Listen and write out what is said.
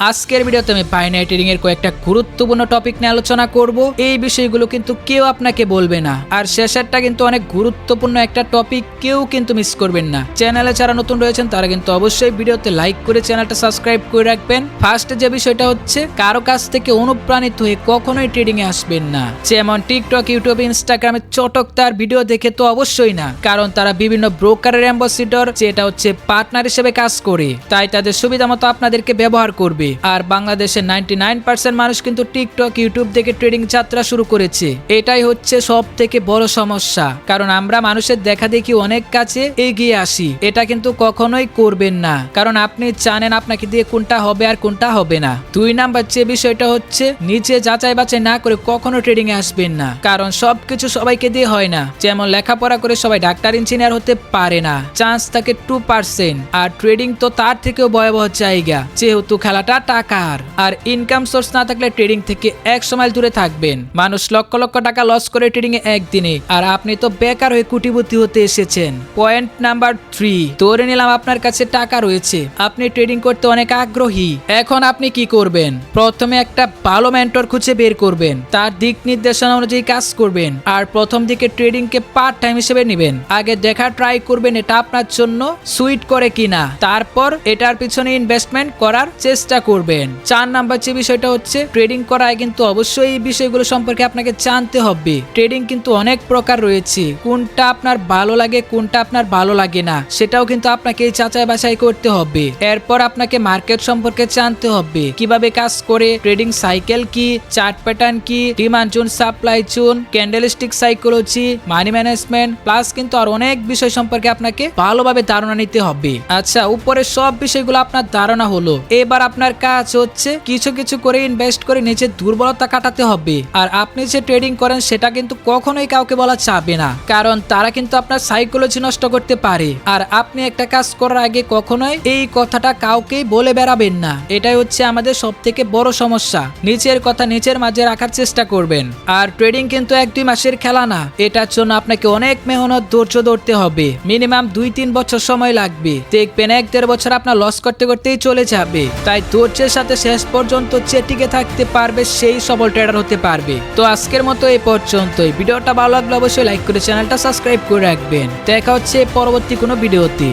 আজকের ভিডিওতে আমি বাইনারি ট্রেডিং এর কয়েকটা গুরুত্বপূর্ণ টপিক নিয়ে আলোচনা করব। এই বিষয়গুলো কিন্তু কেউ আপনাকে বলবে না, আর শেষেরটা কিন্তু অনেক গুরুত্বপূর্ণ একটা টপিক, কেউ কিন্তু মিস করবেন না। চ্যানেলে যারা নতুন রয়েছেন তারা কিন্তু অবশ্যই ভিডিওতে লাইক করে চ্যানেলটা সাবস্ক্রাইব করে রাখবেন। ফার্স্ট যে বিষয়টা হচ্ছে, কারো কাছ থেকে অনুপ্রাণিত হয়ে কখনোই ট্রেডিং এ আসবেন না। যেমন টিকটক, ইউটিউব, ইনস্টাগ্রামে চটকদার ভিডিও দেখে তো অবশ্যই না, কারণ তারা বিভিন্ন ব্রোকারের অ্যাম্বাসিডর, যেটা হচ্ছে পার্টনার হিসেবে কাজ করে, তাই তাদের সুবিধা মতো আপনাদেরকে ব্যবহার করবে। আর বাংলাদেশের 99% মানুষ কিন্তু টিকটক, ইউটিউব থেকে ট্রেডিং যাত্রা শুরু করেছে। এটাই হচ্ছে সব থেকে বড় সমস্যা, কারণ আমরা মানুষের দেখা দেখি অনেক কাছে এগিয়ে আসি। এটা কিন্তু কখনোই করবেন না, কারণ আপনি জানেন আপনাকে দিয়ে কোনটা হবে আর কোনটা হবে না। 2 নাম্বার যে বিষয়টা হচ্ছে, নিচে যাচাই বাছাই না করে কখনো ট্রেডিং এ আসবেন না, কারণ সবকিছু সবাইকে দিয়ে হয় না। যেমন লেখাপড়া করে সবাই ডাক্তার, ইঞ্জিনিয়ার হতে পারে না, চান্স থাকে 2%। আর ট্রেডিং তো তার থেকেও ভয়াবহ জায়গা, যেহেতু খেলাটা টাকার, আর ইনকাম সোর্স না থাকলে ট্রেডিং থেকে 100 মাইল দূরে থাকবেন। মানুষ লক্ষ লক্ষ টাকা লস করে ট্রেডিং এ একদিনে, আর আপনি তো বেকার হয়ে কোটিপতি হতে এসেছেন। পয়েন্ট নাম্বার 3, ধরে নিলাম আপনার কাছে টাকা রয়েছে, আপনি ট্রেডিং করতে অনেক আগ্রহী। এখন আপনি কি করবেন? প্রথমে একটা ভালো মেন্টর খুঁজে বের করবেন, তার দিক নির্দেশনা অনুযায়ী কাজ করবেন, আর প্রথম দিকে ট্রেডিং কে পার্ট টাইম হিসেবে নেবেন। আগে দেখা ট্রাই করবেন এটা আপনার জন্য সুইট করে কিনা, তারপর এটার পিছনে ইনভেস্টমেন্ট করার চেষ্টা করবেন। 4 নাম্বার যে বিষয়টা হচ্ছে, ট্রেডিং করায় কিন্তু অবশ্যই এই বিষয়গুলো সম্পর্কে আপনাকে জানতে হবে। ট্রেডিং কিন্তু অনেক প্রকার রয়েছে, কোনটা আপনার ভালো লাগে কোনটা আপনার ভালো লাগে না সেটাও কিন্তু আপনাকে যাচাই বাছাই করতে হবে। এরপর আপনাকে মার্কেট সম্পর্কে জানতে হবে, কিভাবে কাজ করে, ট্রেডিং সাইকেল কি, চার্ট প্যাটার্ন কি, demand zone, supply zone, candlestick psychology, money management, plus কিন্তু আর অনেক বিষয় সম্পর্কে আপনাকে ভালোভাবে ধারণা নিতে হবে। আচ্ছা, উপরে সব বিষয়গুলো আপনার ধারণা হলো, এবার আপনার কাজ হচ্ছে কিছু কিছু করে ইনভেস্ট করে নিজের দুর্বলতা কাটাতে হবে। আর আপনি যে ট্রেডিং করেন সেটা কিন্তু কখনোই কাউকে বলা যাবে না, কারণ তারা কিন্তু আপনার সাইকোলজি নষ্ট করতে পারে। আর আপনি একটা কাজ করার আগে কখনোই এই কথাটা কাউকেই বলে বেড়াবেন না, এটাই হচ্ছে আমাদের সব থেকে বড় সমস্যা। নিচের কথা নিজের মাঝে রাখার চেষ্টা করবেন। আর ট্রেডিং কিন্তু 1-2 মাসের খেলা না, এটার জন্য আপনাকে অনেক মেহনত, ধৈর্য ধরতে হবে। মিনিমাম 2-3 বছর সময় লাগবে, দেখবেন 1-1.5 বছর আপনার লস করতে করতেই চলে যাবে। তাই ধৈর্যের সাথে শেষ পর্যন্ত যে টিকে থাকতে পারবে সেই সফল ট্রেডার হতে পারবে। তো আজকের মতো এই পর্যন্তই। ভিডিওটা ভালো লাগলে অবশ্যই লাইক করে চ্যানেলটা সাবস্ক্রাইব করে রাখবেন। দেখা হচ্ছে পরবর্তী কোনো ভিডিওতে।